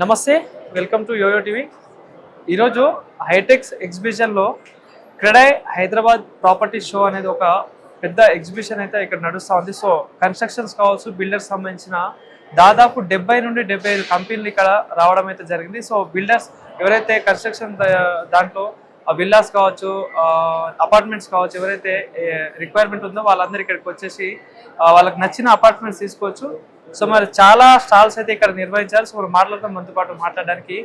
నమస్తే, welcome to yo-yo TV. ఈరోజు హైటెక్స్ ఎగ్జిబిషన్లో క్రెడై హైదరాబాద్ ప్రాపర్టీ షో అనేది ఒక పెద్ద ఎగ్జిబిషన్ అయితే ఇక్కడ నడుస్తూ ఉంది. సో కన్స్ట్రక్షన్స్ కావచ్చు, బిల్డర్స్ సంబంధించిన దాదాపు 70 నుండి 75 కంపెనీలు ఇక్కడ రావడం అయితే జరిగింది. సో బిల్డర్స్ ఎవరైతే కన్స్ట్రక్షన్ దాంట్లో విల్లాస్ కావచ్చు, అపార్ట్మెంట్స్ కావచ్చు, ఎవరైతే రిక్వైర్మెంట్ ఉందో వాళ్ళందరూ ఇక్కడికి వచ్చేసి వాళ్ళకి నచ్చిన అపార్ట్మెంట్స్ తీసుకోవచ్చు. సో మరి చాలా స్టాల్స్ అయితే ఇక్కడ నిర్వహించారు. సో మాట్లాడదాం, మనతో పాటు మాట్లాడడానికి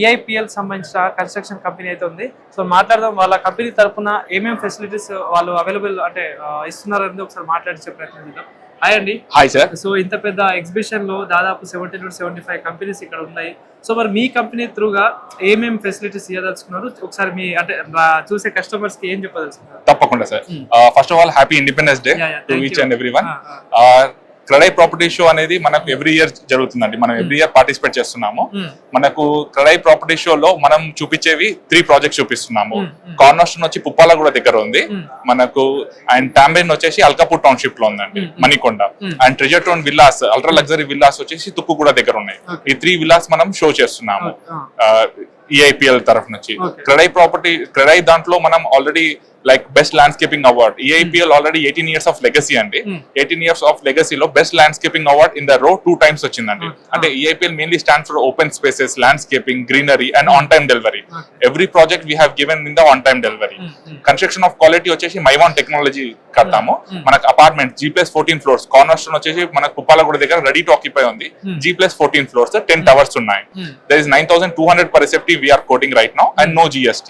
ఈఐపిఎల్ సంబంధించిన కన్స్ట్రక్షన్ కంపెనీ అయితే ఉంది. సో మాట్లాడదాం, వాళ్ళ కంపెనీ తరఫున ఏమేమి ఫెసిలిటీస్ వాళ్ళు అవైలబుల్ అంటే ఇస్తున్నారని ఒకసారి మాట్లాడించే ప్రయత్నం చేద్దాం. హాయ్ అండి. Hi sir. సో ఇంత పెద్ద ఎగ్జిబిషన్ లో దాదాపు 70 నుండి 75 కంపెనీస్ ఇక్కడ ఉన్నాయి. సో మరి మీ కంపెనీ త్రూగా ఏమేమి ఫెసిలిటీస్ ఇవ్వదలుచుకున్నారు, ఒకసారి మీ అంటే చూసే కస్టమర్స్ కి ఏం చెప్పదలుచుకున్నారు? తప్పకుండా sir. First of all happy independence day to each and everyone. CREDAI property show అనేది మనకు ఎవ్రీ ఇయర్ జరుగుతుందండి. మనం ఎవ్రీ ఇయర్ పార్టిసిపేట్ చేస్తున్నాము. మనకు క్రెడై ప్రాపర్టీ షోలో మనం చూపించేవి 3 ప్రాజెక్ట్స్ చూపిస్తున్నాము. కార్నర్స్టోన్ వచ్చి పుప్పాలగూడ దగ్గర ఉంది మనకు, అండ్ టాంబెన్ వచ్చేసి అల్కాపూర్ టౌన్షిప్ లో ఉందండి, Manikonda. And treasure town villas, ultra luxury villas వచ్చేసి తుక్కుగూడ దగ్గర ఉన్నాయి. ఈ 3 విల్లాస్ మనం షో చేస్తున్నాము ఈఐపిఎల్ తరఫు నుంచి. క్రెడై దాంట్లో మనం already like best landscaping award, EIPL already 18 years of legacy అండి. 18 years ఆఫ్ లెగసీలో best landscaping award in the row 2 times వచ్చిందండి. అంటే EIPL mainly stands for open spaces, landscaping, greenery and on time delivery. Every project we have given in the on time delivery. Construction of quality వచ్చేసి Mivan technology కడతాము. మనకు apartment G+14 floors, cornerstone వచ్చేసి మనకు పుప్పాలగూడ దగ్గర ready to occupy ఉంది. G+14 floors, 10 towers ఉన్నాయి. There is 9,200 per SFT we are quoting right now and no GST.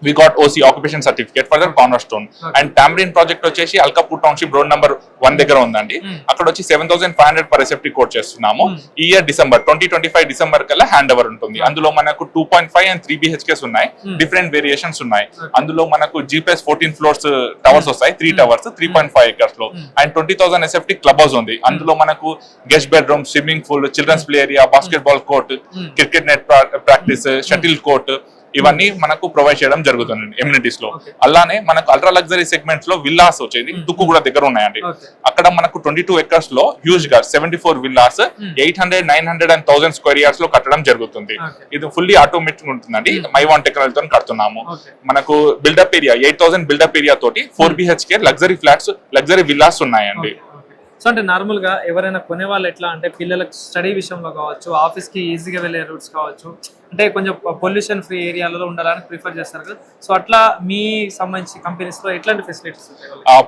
We got OC, occupation certificate for the cornerstone. And Tamarind project వచ్చేసి Alkapur township road number 1 దగ్గర ఉందండి. అక్కడ వచ్చి 7,500 per SFT coat చేస్తున్నాము. ఈ year December 2025 December కల్లా hand over ఉంటుంది. అందులో మనకు 2.5 and 3 BHKs ఉన్నాయి. డిఫరెంట్ వేరియేషన్స్ ఉన్నాయి. అందులో మనకు G+14 floors టవర్స్ వస్తాయి, 3 towers 3.5 acres లో. అండ్ 20,000 SFT క్లబ్ హౌస్ ఉంది. అందులో మనకు guest bedroom, swimming pool, children's play area, basketball court, cricket net practice, shuttle court, ఇవన్నీ మనకు ప్రొవైడ్ చేయడం జరుగుతుంది ఎమ్యూనిటీస్ లో. అలానే మనకు అల్ట్రా లగ్జరీ సెగ్మెంట్స్ లో విల్లాస్ వచ్చేది తుక్కుగూడ దగ్గర ఉన్నాయండి. అక్కడ మనకు 22 acres లో హ్యూజ్ గా 74 విల్లాస్ 800, 900 and 1000 square yards లో కట్టడం జరుగుతుంది. ఇది ఫుల్లీ ఆటోమేటిక్ ఉంటుందండి. మైవాన్ టెక్నాలజీతో కడుతున్నాము. మనకు బిల్డప్ ఏరియా 8,000 బిల్డప్ ఏరియా తోటి 4 BHK luxury flats, luxury villas ఉన్నాయండి. సో అంటే నార్మల్ గా ఎవరైనా కొనే వాళ్ళు ఎట్లా అంటే పిల్లలకు స్టడీ విషయంలో కావచ్చు, ఆఫీస్ కి ఈజీగా వెళ్ళే రూట్స్ కావచ్చు, అంటే కొంచెం పొల్యూషన్ ఫ్రీ ఏరియాలలో ఉండాలని ప్రిఫర్ చేస్తారు కదా. సో అట్లా మీ సంబంధించి కంపెనీస్ లో ఎట్లాంటి ఫెసిలిటీస్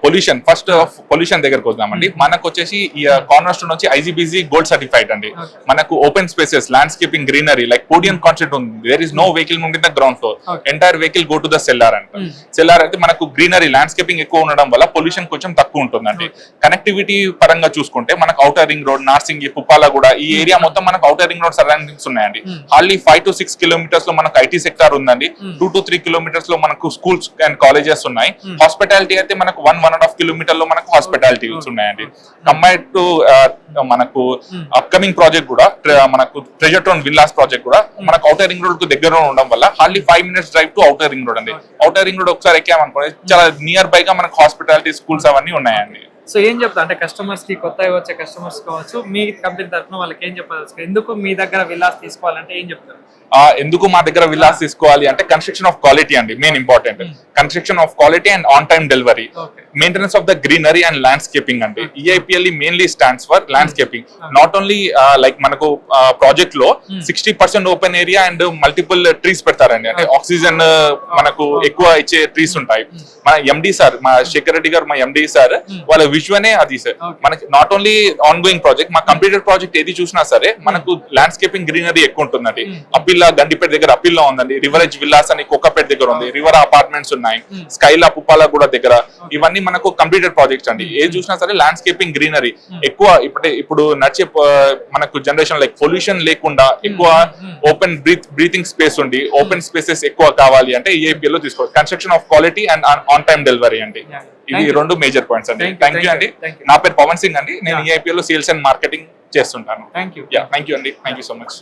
పొల్యూషన్, ఫస్ట్ పొల్యూషన్ దగ్గరకు వద్దామండి. మనకు వచ్చేసి ఈ కార్నర్స్టోన్ వచ్చి IGBC గోల్డ్ సర్టిఫైడ్ అండి. మనకు open spaces, landscaping, greenery like podium concept ఉంది. There is no vehicle moving in the ground floor, entire vehicle go to the cellar అంట. సెల్లార్ అయితే మనకు గ్రీనరీ, ల్యాండ్స్కేపింగ్ ఎక్కువ ఉండడం వల్ల పొల్యూషన్ కొంచెం తక్కువ ఉంటుందండి. కనెక్టివిటీ పరంగా చూసుకుంటే మనకు outer ring road, Narsingi, Puppalaguda ఈ ఏరియా మొత్తం మనకు ఔటర్ రింగ్ రోడ్ సరౌండింగ్స్ ఉన్నాయండి. హార్డ్లీ 5 to 6 kilometers లో మనకు ఐటీ సెక్టార్ ఉందండి. 2 to 3 kilometers లో మనకు స్కూల్స్ అండ్ కాలేజెస్ ఉన్నాయి. హాస్పిటాలిటీ అయితే మనకు 1.5 kilometers లో మనకు హాస్పిటాలిటీస్ ఉన్నాయండి. కంపేర్డ్ టు మనకు అప్కమింగ్ ప్రాజెక్ట్ కూడా మనకు ట్రెజర్ టౌన్ విల్లాస్ ప్రాజెక్ట్ కూడా మనకు ఔటర్ రింగ్ రోడ్ కు దగ్గర ఉండడం వల్ల hardly 5 minutes drive to outer ring road అండి. ఔటర్ రింగ్ రోడ్ ఒకసారి ఎక్కామనుకోండి చాలా నియర్ బై గా మనకు హాస్పిటాలిటీ, స్కూల్స్ అవన్నీ ఉన్నాయండి. సో ఏం చెప్తా అంటే కస్టమర్స్ కి, కొత్తగా వచ్చే కస్టమర్స్ కావచ్చు, మీ కంపెనీ తరఫున వాళ్ళకి ఏం చెప్పాలి, ఎందుకు మీ దగ్గర విల్లాస్ తీసుకోవాలంటే ఏం చెప్తారు? ఎందుకు మా దగ్గర విల్లాస్ తీసుకోవాలి అంటే కన్స్ట్రక్షన్ ఆఫ్ క్వాలిటీ అండి main important. Construction of quality and on time delivery, maintenance of the greenery and landscaping అండి. EIPL mainly stands for landscaping. Not only like మనకు ప్రాజెక్ట్ లో 60% open area and multiple trees పెడతారండి. అంటే oxygen మనకు ఎక్కువ ఇచ్చే trees ఉంటాయి. మన ఎండి సార్, మా శేఖర్ రెడ్డి గారు, మా ఎండి సార్ వాళ్ళ విజువనే అది సార్. మనకి not only on going project, మా కంప్లీటెడ్ ప్రాజెక్ట్ ఏది చూసినా సరే మనకు ల్యాండ్స్కేపింగ్, గ్రీనరీ ఎక్కువ ఉంటుందండి. అప్పిల్లా గండిపేట దగ్గర అప్పిల్లో ఉందండి. రివర్ ఎడ్జ్ విల్లాస్ అని కోకాపేట దగ్గర ఉంది. రివర్ అపార్ట్మెంట్స్ ఉన్నాయి. స్కైలా పుప్పాలగూడ దగ్గర, ఇవన్నీ మనకు కంప్లీటెడ్ ప్రాజెక్ట్స్ అండి. ఏది చూసినా సరే ల్యాండ్స్కేపింగ్, గ్రీనరీ ఎక్కువ. ఇప్పుడు నడిచే మనకు జనరేషన్ లైక్ పొల్యూషన్ లేకుండా ఎక్కువ ఓపెన్ బ్రీతింగ్ స్పేస్ ఉండి ఓపెన్ స్పేసెస్ ఎక్కువ కావాలి అంటే ఈఐపిఎల్ లో తీసుకోవాలి. Construction of quality and on time delivery అండి. ఇవి 2 మేజర్ పాయింట్స్ అండి. థ్యాంక్ యూ అండి. నా పేరు పవన్ సింగ్ అండి. నేను ఈఐపిఎల్ లో సేల్స్ అండ్ మార్కెటింగ్ చేస్తుంటాను. థ్యాంక్ యూ అండి. Thank you so much.